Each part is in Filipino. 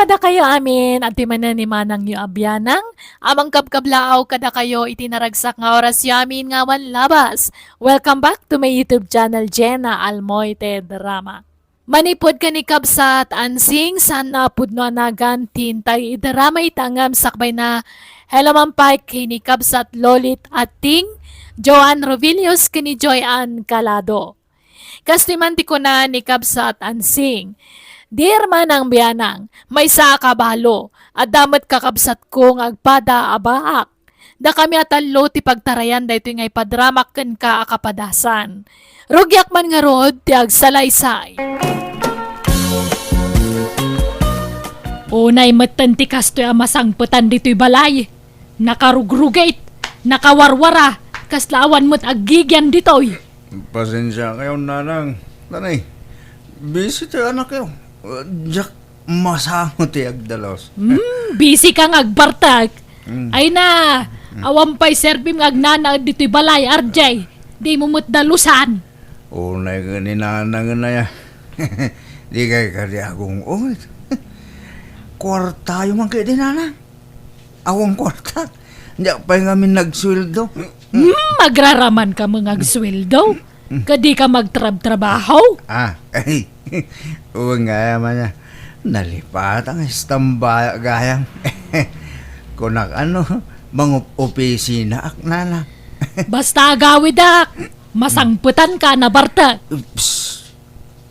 kada kayo amin at timanan ni manang yu abyanang amang kabkablaaw kada kayo itinaragsak nga oras yu amin nga wan labas. Welcome back to my YouTube channel Jenna Almoite Drama. Manipod ka ni Kabsat Ansing sana pudno anagan tintay idrama itangam sakbay na Hello Mampay kini Kabsat Lolit at Ting Joan Rovilius kini Joy Ann Calado. Kastimanti ko na ni Kabsat Ansing. Dear manang biyanang, may sa kabalo, at damat kakabsat kong agpada abaak. Da kami atalo ti pagtarayan da ito ngay padramak ken ka akapadasan. Rugyak man nga rod ti agsalaysay. Unay matan ti kastoy amasangputan dito'y balay. Nakarugrugate, nakawarwara, kaslawan mo't agigyan dito'y. Pasensya kayo, nanang. Nanay, busy tayo anak kayo. Diyak, masango ti agdalos. Busy kang agbartag. Ay na, awampay serbim agnana dito'y balay, RJ. Di mo mutdalusan. Unay ka ni nanang na ya. Di kay kadi akong umit. Kwarta yung man kayo din, nanang. Akong kwarta. Diyak pa yung amin nagsweldo. Magraraman ka mga agsweldo. Kadi ka magtrabaho. Ay. Uwang gaya man niya. Nalipat ang istamba gayang. Kunak mga opisina aknala. Basta agawid ak. Masangputan ka na barta. Psst.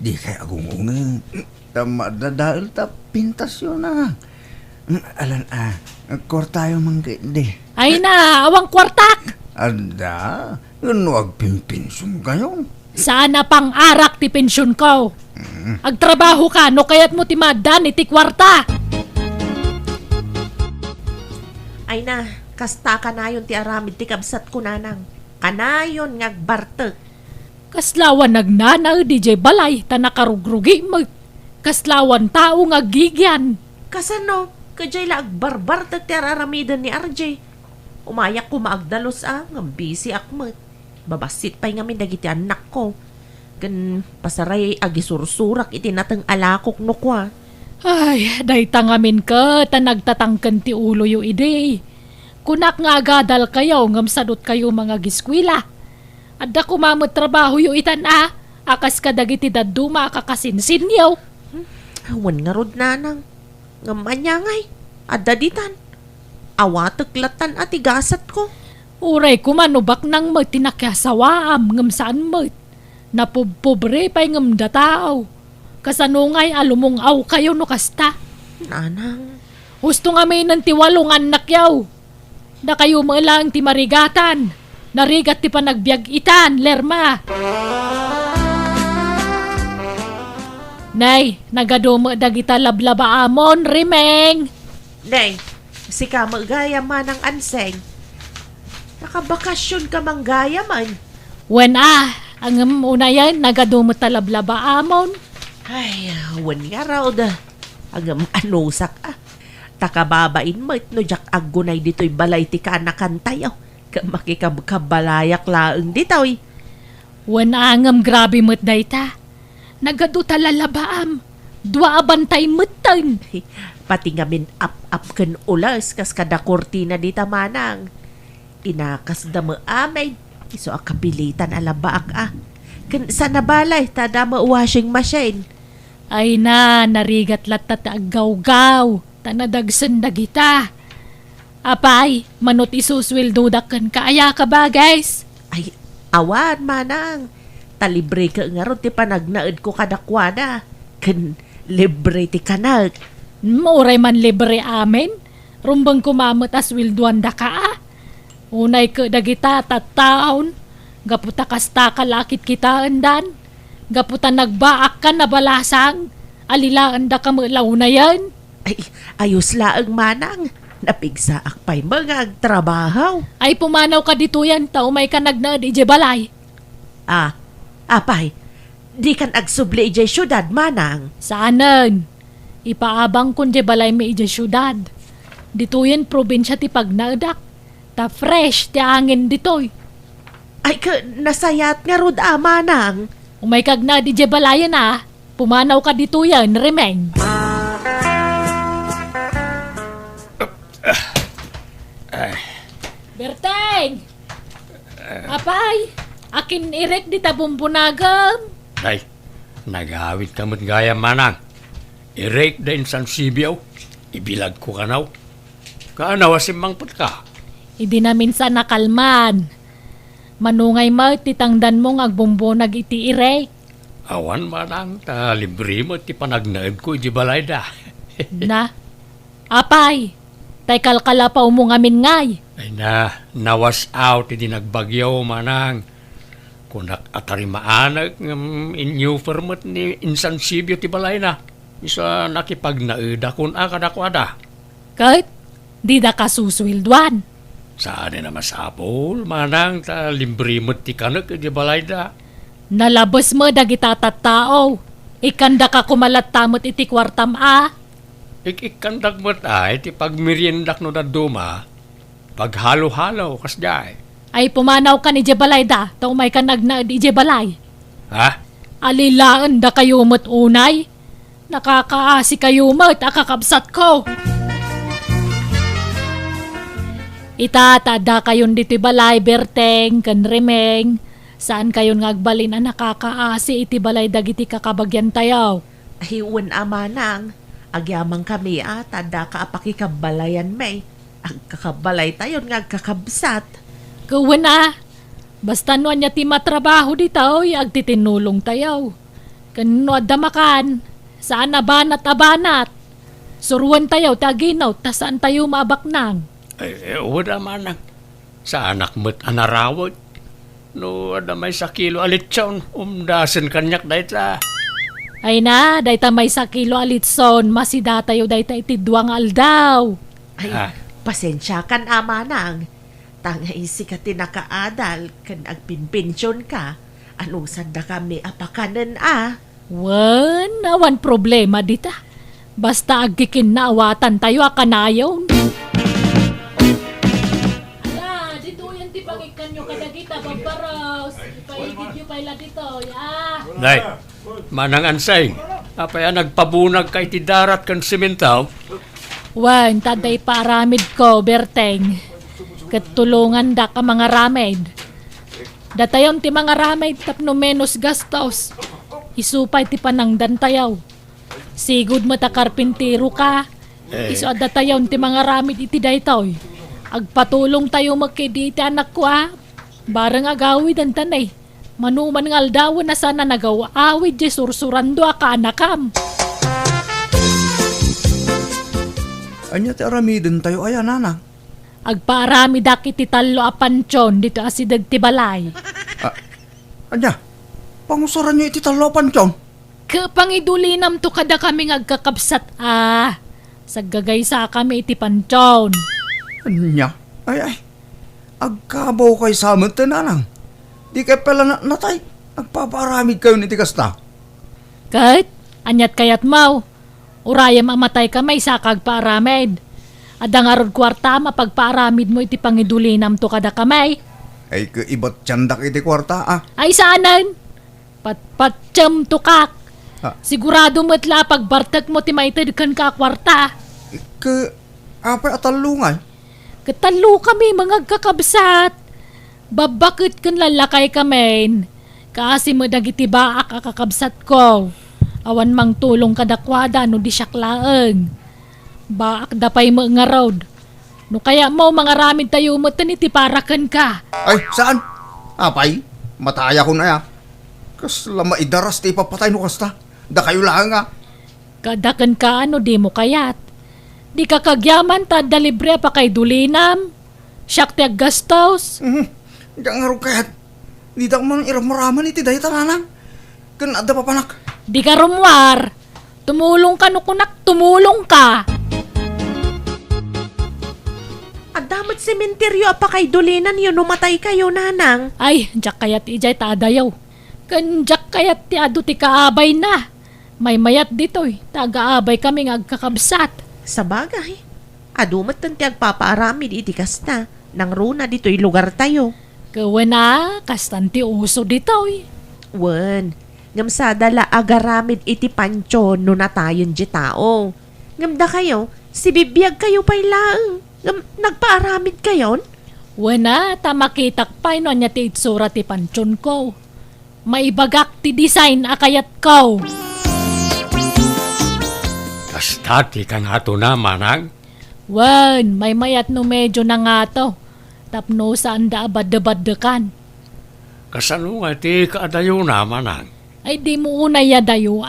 Di kaya agungungan. Tama dahil ta pintas yun na. Alan kortayo man di. Ay na, awang kwartak. Ada, wag pimpinsyon kayo. Sana pang arak ti pensyon ko. Agtrabaho ka, no kaya't mo ti madan iti kwarta. Ay na, kasta kanayon ti aramid ti kabsat ko nanang. Kanayon ngagbartek. Kaslawan nagnanaw DJ balay, tanakarugrugi mo. Kaslawan tao ngagigyan. Kasano, kajay la agbarbartek ti araramidan ni RJ. Umayak ko maagdalos nga busy akmet. Babasit pa'y nga dagiti anak ko. Kan pasaray agisursurak iti natang alakok no kwa. Ay, dayta ngamin ka, tanagtatangkan ti ulo yu ide. Kunak nga agadal kayo, ngamsadot kayo mga giskwila. Adda kumamot trabaho yu itan akas ka dagiti daduma kakasinsin yaw. Awan nga rod nanang. Ngamanyangay, adda ditan. Awateklatan at igasat ko. Uray kumanubak nang tinakyasawaam ngam saan met. Napupobre pa'y ngam datao. Kasanungay alumungaw kayo no kasta. Nanang. Gusto nga may nantiwalong anak yaw. Da kayo maalang ti marigatan. Narigat ti panagbiag itan, lerma. Nay, nagadumo dagita lablaba amon, rimeng. Nay, si ka magaya man ang anseng. Nakabakasyon ka manggaya man. Wen ang unayan, nagadumo talablaba amon. Ay, wan nga raw da. Ang anusak Takababain mo no jak agunay dito'y balay ti kanakan tayo. Makikabalayak laeng dito'y. Wen angam grabe mo't dayta. Nagadu talalabaam. Dua abantay mutan. Pati nga min up ken ulas kas kada kortina dita manang. Inakas da mo amay. Iso akapilitan alabaak Ken sa nabalay tada mo washing machine. Ay na, narigat latat aggaw-gaw. Tanadagsan dagita. Apay, manot isusweldo dakan kaaya ka ba guys? Ay, awan manang. Talibre ka nga ron ti panagnaed ko kadakwana. Ken libre ti kanag. Uray man libre amin. Rumbang kumamot as wilduan da ka Unay ka dagita tattaon. Gaputa kasta kalakit kita andan. Gaputa nagbaak ka na balasang. Alilaan da ka malaw na yan. Ay, ayos laang manang. Napigsaak pa'y mga agtrabaho. Ay pumanaw ka dito yan. Tao may ka nagnaad ije balay. Apay, di kan agsubli ije syudad manang. Saanan? Ipaabang kun je balay may ije syudad. Dito yan probinsya ti pagnaadak. Ta fresh ti angin ditoy. Ay nasayat nga rod manang. Umay kag na di je balayan pumanaw ka dito yan, remeng. Berteng! Apay! Akin irek di tabumpunagam. Day, nagawit ka mo't gaya manang. I-rake din San Sibiyaw. Ibilag ko kanaw. Kaanaw asimang put ka. Idi na minsan nakalman. Manungay mo, titangdan mo ng agbumbunag iti irek. Awan manang, ta libre mo ti panagnaid ko di balay da. Na? Apay! Tay kalkala pa mo ngamin ngay. Ay na, nawas out di nagbagyaw manang. Kunak atarimaanag inyo firmat ni Insan Sibiyaw ti balay na. Isa nakipagnaida kun akadakwada. Kahit di da kasuswilduan. Saan na masapol, manang ta libre mo ti kanak di balay da. Nalabas mo dagita tattao. Ikanda ka kumalat tamot iti kwartam a. Ikandag mo ay ti pagmeriendak no da duma. Paghalo-halo kas day. Ay pumanaw ka ni Jebalay da. Tao may kanag na di Jebalay. Ha? Alilaan da kayo mo't unay. Nakakaasi kayo mo't akakabsat ko. Itatada kayon diti balay Berteng, kanremeng. Saan kayon ngagbalin ang nakakaasi iti balay dagiti kakabagyan tayaw. Hiwan amanang. Agyamang kami tada ka apakikabalayan may. Ang kakabalay tayon nga kakabsat. Gawin na. Basta no anya ti matrabaho ditaw, agtitinulong tayaw. Kano adamakan. Saan abanat-abanat. Suruan tayaw, taginaw, ta saan tayo maabaknang. Wala manang. Sa anak mo't anarawag. No, ada may sakilo alitsaon. Umdasan kanyak dahi ta. Ay na, dayta may sakilo alitson, masida tayo dayta iti duwang aldaw. Ay, Ah. pasensya kan amanang. Tangay si ka tinakaadal kan agpinpensyon ka. Anong sanda kami apakanan Awan problema dita. Basta agkikin na awatan tayo akanayon. Ala, dito yan ti pangikan nyo kadagita, babaros. Ipaigid nyo paila dito, ya. Day, manang ansay. Apaya nagpabunag kay ti darat kan simentaw. Wan, taday paramid ko, Berteng. Katulungan da ka mga ramed. Datayon ti mga ramed tapno menos gastos. Isupay ti panangdan tayaw. Sigud mo ta karpintero ka. Isu at datayon ti mga ramed iti daytoy. Agpatulong tayo magkidi ti anak ko Barang agawid ang tanay. Manuman ng aldawan na sana nagawa awid di sursurando ka anakam. Anya ti aramidin tayo ayan, nanang. Agparami daki ti talo a pansyon dito asidag ti balay. Anya, pangusaran nyo iti talopan tiyon. Kapangidulinam to kada kami agkakapsat Saggagaysa kami iti pansyon. Anya, ay, agkabaw kay samot ti nanang. Di kay pala natay, nagpaparamid kayo ni tikasta. Kahit, anyat kayat mau. Urayam amatay kamay sa kagpaaramid. Adang arod kwarta mapagpaaramid mo iti pangidulinam to kada kamay. Ay, iba't tiyandak iti kwarta, Ay saanan? Patpatsam to kak. Ha? Sigurado mo't la pagbartag mo ti maitid kan ka kwarta. Apay atalungay. Katalo kami mga kakabsat. Babakit kan lalakay kami. Kasi mo dagiti baak akakabsat ko. Awan mang tulong kadakwada no di syaklaeng. Baak dapay mo nga road. No kaya mo mga ramid tayo mo iti parakan ka. Ay, saan? Apay, mataya ko na ya. Kas lama idaras ti ipapatay no kasta. Da kayo lang Kadakan ka ano di mo kayat. Di ka kagyaman ta dalibre pa kay dulinam. Siyak ti aggastos. Diyan nga rin kaya't. Di da man iramaraman iti dahi tananang. Kan ada pa panak. Di ka rumwar. Tumulong ka no kunak, tumulong ka. At damat sementeryo apa kay dulinan yun umatay kayo, nanang. Ay, jak kayat ijay tadayaw. Kan jak kayat ti adu ti kaabay na. May mayat ditoy, taga-abay kami agkakabsat. Sa bagay, adumat tanti agpapaaramid iti kasta. Nang runa dito'y lugar tayo. Kawa na, kastanti uso ditoy. Wen, ngam sa dala agaramid iti pancho no natayon di tao. Ngam da kayo, si bibiyag kayo pay laeng. Ngam nagpaaramid kayon? Wana, tamakitak pa ino niya ti itsura ti pansyon ko. Maibagak ti design akayat ko. Kasta ti kang ato na manang. Wan, may mayat no medyo na nga to. Tapno saan da abad-abad-dekan. Kasano nga ti kaadayo na manang. Ay di mo unay yadayo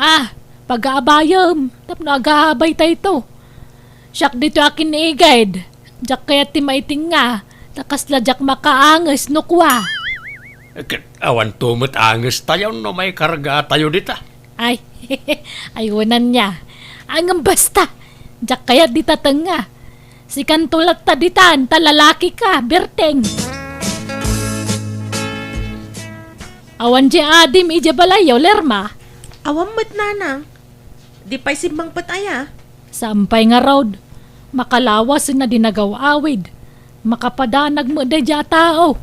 Pag-aabayam, tapno agahabay tayo to. Siyak dito akin ni guide. Jak kaya ti maiting nga. Takasla jak makaanges nukwa. Awan tumot anges tayo no may karga tayo dita. Ay, ayunan niya. Ang basta. Jak kaya dita tenga. Si kantulat ta ditan, talalaki ka, berteng. Awan di adim ija balayaw, lerma. Awam mat nanang. Di pa'y simbang pataya. Sampay nga road. Makalawas na dinagaw awid. Makapadanag mo da dya tao.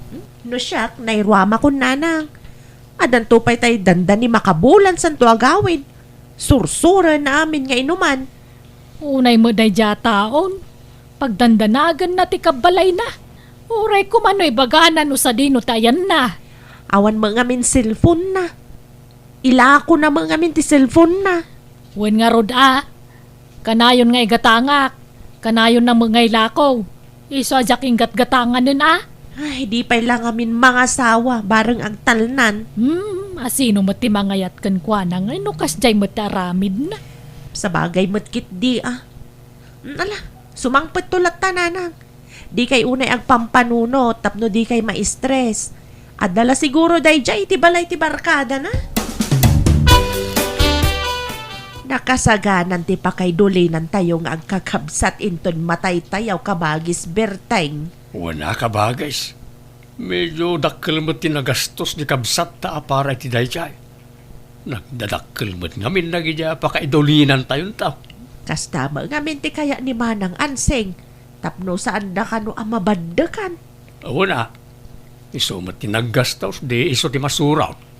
No siyak, nairwama ko nanang. Adan tupay tay dandan ni makabulan san to agawid. Sursura na amin nga inuman. Unay mo da dya taon. Pagdandanagan na ti kabalay na. Uray kumano'y baganan o sa dino tayan na. Awan mga min cellphone na. Ila ko na mga min ti cellphone na. Wen nga rod Kanayon nga igatangak. Kanayon na mga ilakaw. Iso ajak ingat gatangan nun Ay, di pa'y lang amin mga sawa, bareng ang talnan. Asino mo ti mangayat kan kwa na nga. Nukas jay mo taramid na. Sa bagay matkit di Ala, sumangpet tulat tananang. Di kay unay ang pampanuno, tapno di kay ma-stress. Adala siguro day jay ti balay ti barkada na. Nakasaganan ti pakaidulinan tayo nga ang kakabsat inton matay tayaw kabagis berteng. Wala ka ba guys? Medyo dakkel mo tinagastos di kabsat ta para ti dayjay. Nagdadakkel mo ngamin nagidya pakaidulinan tayon tao. Kastama ngamin ti kaya ni Manang Anseng. Tapno saan da kano ang mabaddakan. Wala. Iso mo tinagastos di iso ti masuraw.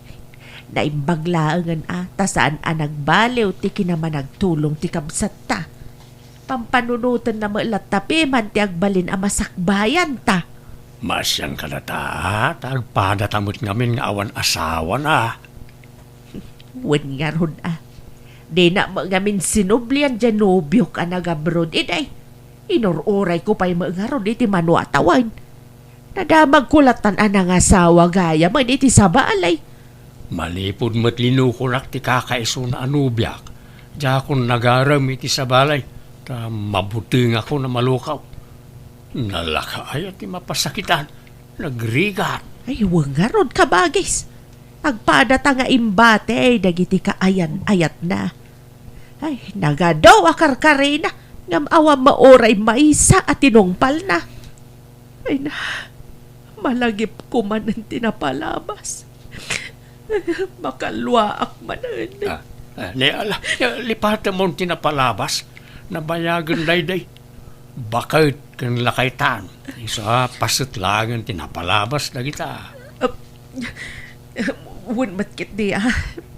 Naimbaglaangan ta saan nagbaliw ti kinaman nagtulong ti kabsat ta. Pampanunutan na malat tapi man ti agbalin ang masakbayan ta. Masyang kalata, tagpadatamot ngamin nga awan asawa na. Wen nga ron Di na ngamin sinublian dyan nobyo ka nagabrod. Iday, inururay ko pa'y mga ron iti manuatawan. Nadamag kulatan ang asawa gaya man iti sabalay. Malipod mo't linukunak ti kakaiso na anubyak. Diya akong nagaram iti sa balay. Ta mabuting ako na malukaw. Nalakay at mapasakitan. Nagrigat. Ay, wangarod ka bagis. Agpadata nga imbate ay dagiti kaayan ayat na. Ay, nagadaw akarkarina. Ngam awa maoray maisa at tinungpal na. Ay na, malagip ko man ang tinapalabas. Makalwaak manan. Lipatan mo tinapalabas. Nabayagan day. Bakit kang lakaitan? Isa pasit lang ang tinapalabas na kita. Wun matkit di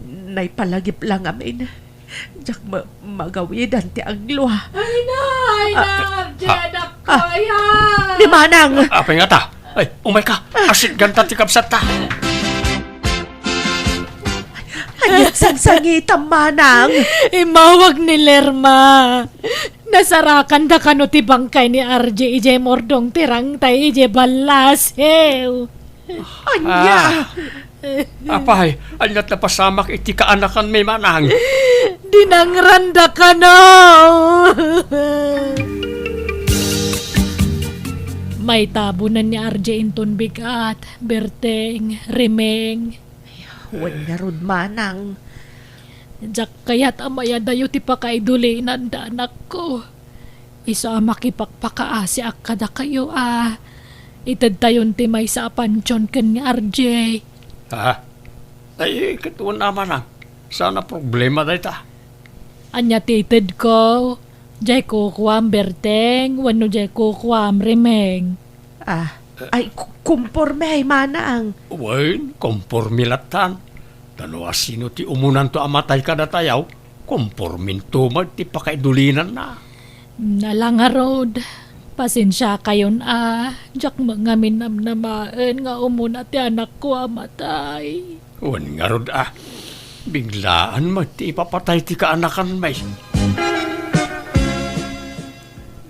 naipalagip lang amin. Diyak magawidan ti agluha. Ay na, Arjenak kaya. Di manang! Apa nga ta? Ay, umay ka. Asit ganta ti kapsat ta. Anyat sansangitan manang. Imawag ni Lerma. Nasarakan da kano ti bangkay ni RJ ije mordong tirang tay ije balasew. Anya! Apay, anyat na pasamak iti kaanakan may manang. Dinangranda ka na. May tabunan ni RJ inton bigat, berteng, rimeng. Wan nga rod manang. Jak kaya't amaya dayo ti pakaidulinan da anak ko. Isa makipagpakaasi akada kayo Itad tayon ti may sa pansyon ken nga RJ. Ay, katuan naman lang. Sana problema dahi ta. Anya titid ko. Jay kukwam berteng, wano jay kukwam rimeng. Ay, kumporme ay manang. Wain, kompormilatan. Tano sino ti umunan to amatay kada tayaw, kompormin tumag ti pakaidulinan na. Nalanga road. Pasensya kayon jak mga minamnamaan nga umuna ti anak ko amatay. Wan nga rod biglaan ti ipapatay ti kaanakan may.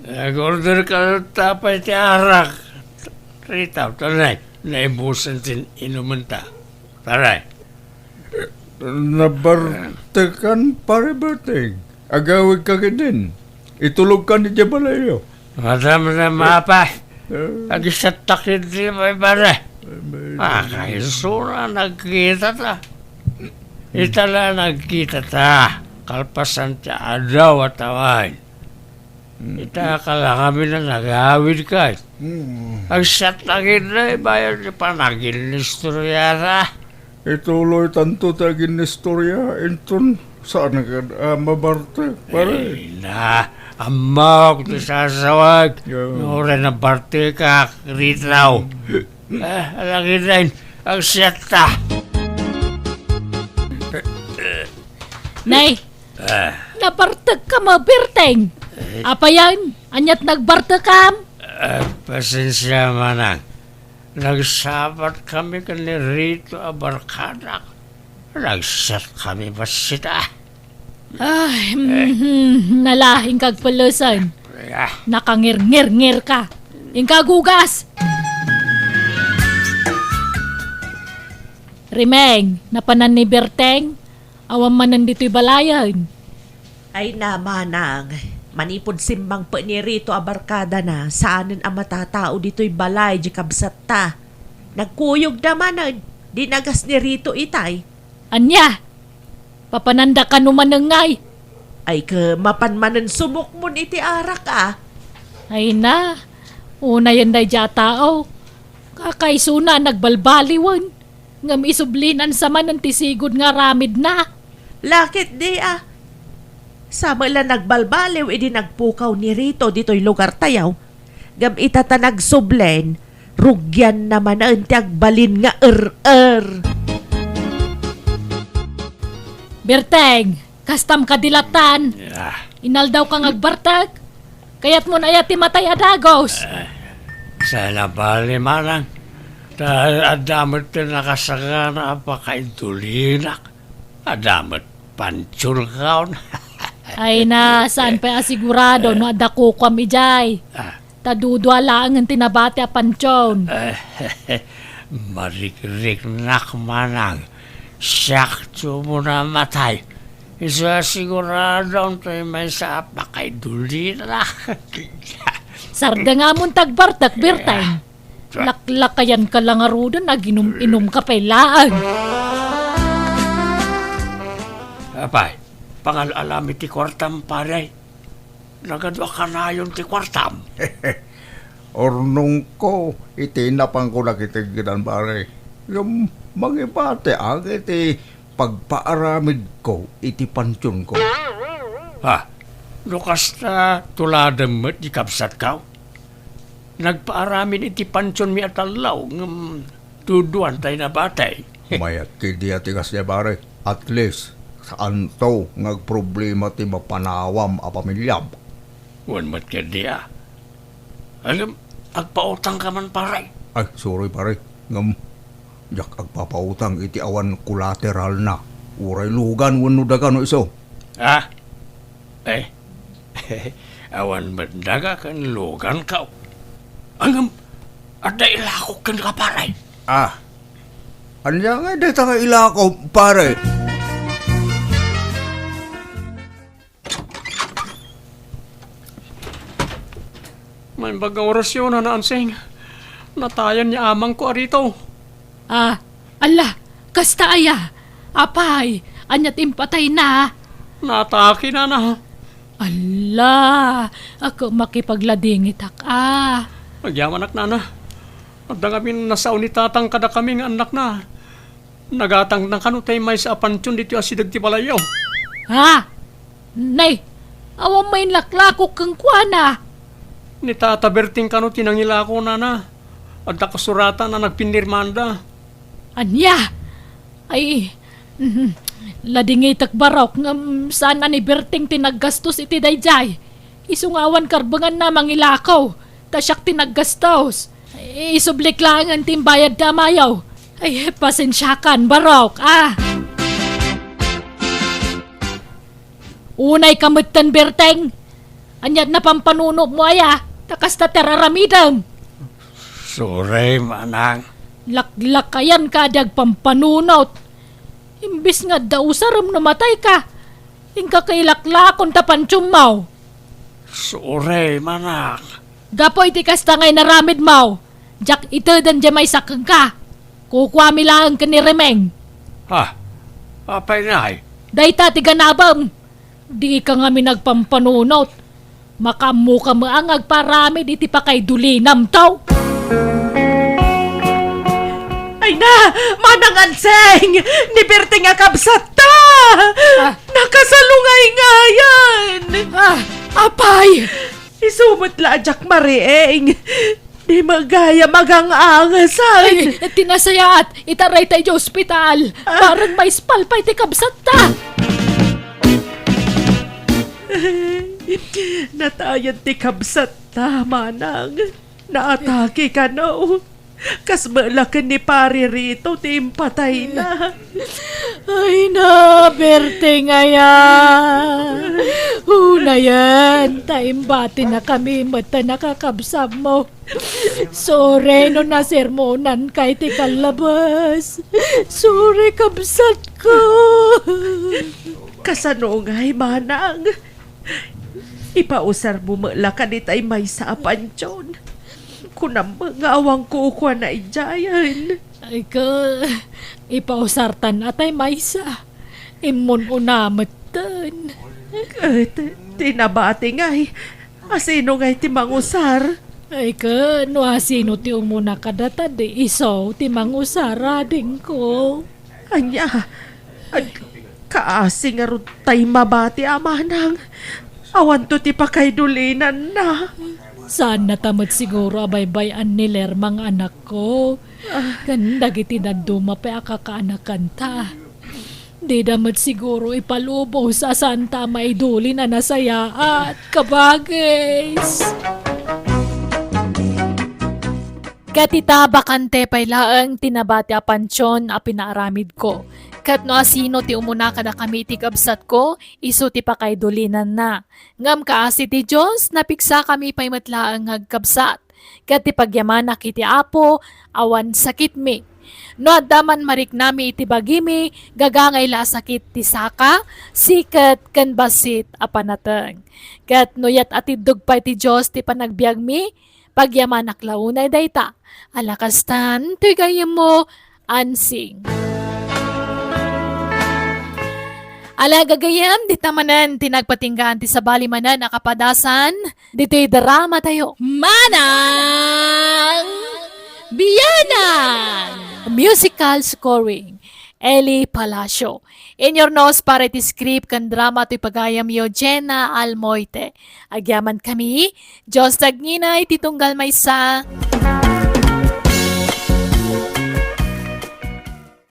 Nag-order ka tapay ti arak. Rita, taray. Naibusan tin inuman ta. Taray. Nabartekan pare Berting. Agawig ka din. Itulog ka ni Jabalayo. Madam na mapa. Agisat takid di may pare. Kaisura nagkita ta. Itala nagkita ta. Kalpasan ta adaw at awan. Ita akala kami na nagawid ka. Agisat takid na bayar di panagin ni istoryara. Ituloy tanto tagin istorya. Inton, saan ka mabarte pare? Amok ti sasawag. Yeah. Nore na parte ka, Ritaw. Alagin rin, ang siyata. Nay, nabartag ka mo, Berteng. Apa yan? Anyat nagbartag kam? Pasensya manang. Nagsabat kami ka ni Rito Abarkada. Nagsat kami basita. Ay, nalahing kag pulusan. Nakangir-ngir-ngir ka. Ingkagugas. Rimeng, napanan ni Berteng. Awam manan dito'y balayan. Ay namanang, manipod simbang pa ni Rito Abarkada na saanin ang matatao dito'y balay di kabsat ta. Nagkuyog naman di nagas ni Rito itay. Anya, papananda ka numanangay. Ay ka mapanmanan sumok mo iti arak Ay na, una yan day tao. Kakaisuna nagbalbaliwan. Ngam isublinan sa man ang tisigod nga ramid na. Lakit di Sama lang nagbalbaliw idi nagpukaw ni Rito dito'y lugar tayaw. Gam itata nagsublen, rugyan naman na balin nga Berteng, kastam kadilatan. Inaldaw kang agbartag. Kaya't mo na yati matay adagos. Sana bali manang. Dahil adamot na nakasaga na apakaidulinak. Adamot pansul kaon. Ay na, saan pa asigurado no adako kwam ijay. Tadudwa lang ang tinabati a pansyon. Marik-rik nak manang. Sakto mo na matay. Isa sigurado tayo may sa apakaidulinak. Sarda nga mong tagbartak, Berteng. Laklakayan ka lang arudan, naginom-inom ka pailaan. Apay, pangalalami ti kwartam paray. Nagadwa ka na yun ti kwartam. Ornong ko, itinapang ko na kitigilan pare. Yung mga bate iti pagpaaramid ko, iti pansyon ko. Lukas na tuladam mo't di kapsat ka. Nagpaaramin iti pansyon mi atalaw ng tuduan tayo na batay. Mayat kidi atigas niya pare. At least, saan to ngagproblema ti mapanawam a pamilyam. Wan mo't ka diya. Alam, agpautang ka man paray. Ay, sorry pare. Jak agpapautang iti awan collateral na. Uray lugan wano daga no iso. Awan bandaga kan lugan ka. Angam, ada ilakok kan ka paray. Anya nga dito nga ilako pare. May bagang orasyon na ansing. Natayan niya amang ko arito. Ala, kasta aya. Apay, anyat impatay na. Natake na na. Ala, ako makipagladingit Nagyaman anak na. At dangamin nasaw ni tatang kada kaming anak na. Nagatang ng kanutay may sa apansyon dito asidag ti balayaw. Nay, awang may laklako kang kuana. Ni Tata Berting kano tinangila ko na. At nakasurata na nagpinirmanda. Anya, ay, ladingitak barok ngam sana ni Berting tinaggastos iti dayjay. Isungawan karbangan na mangilakaw. tasyak tinaggastos. Isublik lang ang timbayad damayaw. Ay, pasensyakan, barok, Unay kamutan, Berteng. Anyad na pampanuno mo takasta teraramidam. Sorry, manang. Laklakayan ka adag pampanunot. Imbis nga daw saram namatay ka. Ingka kay laklakon tapan tsumaw. Sorry, manang. Gapoy ti kasta ngay naramid maw. Jak ito dan jamay sakang ka. Kukwami lang ka ni Remeng. Ha? Apay nay? Dayta ti ganabam. Di ka nga minagpampanunot. Makamu ka maangag paramid iti pa kay dulinam taw. Ay na! Manang Anseng! Ni Berting nga kabsat ta! Nakasalungay nga yan! Apay! Isumot la Jack Marieng! Di magaya magang-angasan! Ay, tinasayat! Itaray tayo ospital! Parang may spalpay ti kabsat ta! Natayan ti kabsat ta, manang. Naatake ka na, Kas malakan ni pari rito, ti impatay na. Ay na, Berte nga yan. Una yan, taimbati na kami mata nakakabsab mo. Sorry no na sermonan kay ti kalabas. Sorry kabsat ko. Kasanungay, manang. Ipausar mo malakan ni tay may sa apansyon. Kunang mga awang kukuha na ijayan. Ay ka, ipausartan atay maysa. Imun unamatan. Tinabati ngay. Asino ngay ti mangusar? Ay ka, no asino ti umuna kadata di iso ti mangusara din ko. Anya, kaasing nga tay mabati amanang. Awan to ti pakaydulinan na. Saan natamad siguro abaybayan ni Lermang anak ko. Ganda giti naduma pa akakaanakan ta. Di damat siguro ipalubo sa santa maiduli na nasaya at kabagis. Katita bakante pay laeng tinabati a pansyon a pinaaramid ko. Kat no asino ti umuna kada kami ti kabsat ko, iso ti pakaydulinan na. Ngam kaasi ti Diyos, napiksa kami pay matlaang hagkabsat. Kat ti pagyamana kiti apo, awan sakit mi. No addaman marik nami iti bagimi, gagangay la sakit ti saka, sikat kan basit a panateng. Kat no yat atidog pa ti Diyos ti panagbiag mi, pagyamanak launay dayta. Alakastan, tigayem mo, ansing. Ala gagayam, di tamanan, tinagpatinggan ti sabali manan nakapadasan, dito'y drama tayo. Manang Biyanan! Musical scoring, Eli Palacio. In your nose para ti script kan drama ti pagayam yo Jenna Almoite. Agyaman kami, Diyos tagninay titunggal maysa.